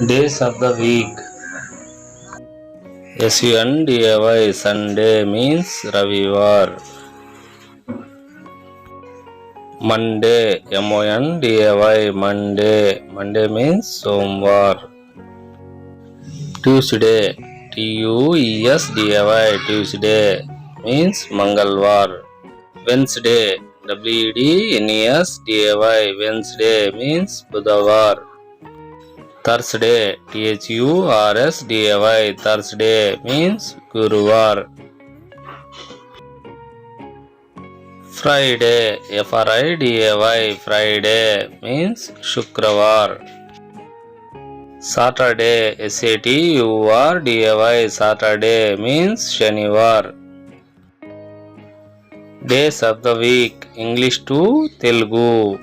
Days of the week. Sunday. Sunday means Ravivar. Monday. Monday. Monday means Somvar. Tuesday. Tuesday. Tuesday means Mangalwar. Wednesday. Wednesday. Wednesday means Budavar. Thursday. Thursday. Thursday means Guruvar. Friday. Friday means Shukravar. Saturday. Saturday means Shanivar. Days of the week. English to Telugu.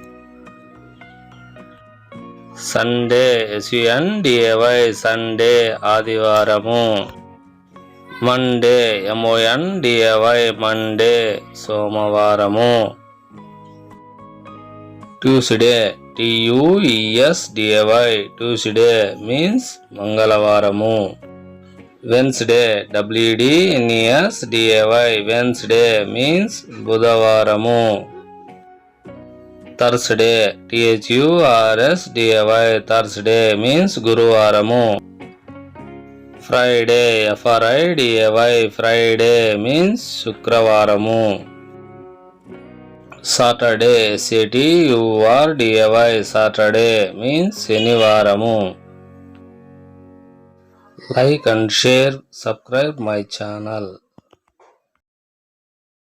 Sunday. Sunday Adivaramu. Monday. Monday Somavaramu. Tuesday. Tuesday means Mangalavaramu. Wednesday. Wednesday means Budavaramu. Thursday. Thursday means Guruvaramu. Friday. Friday means Shukravaramu. Saturday. Saturday means Shanivaramu. Like and share, subscribe my channel.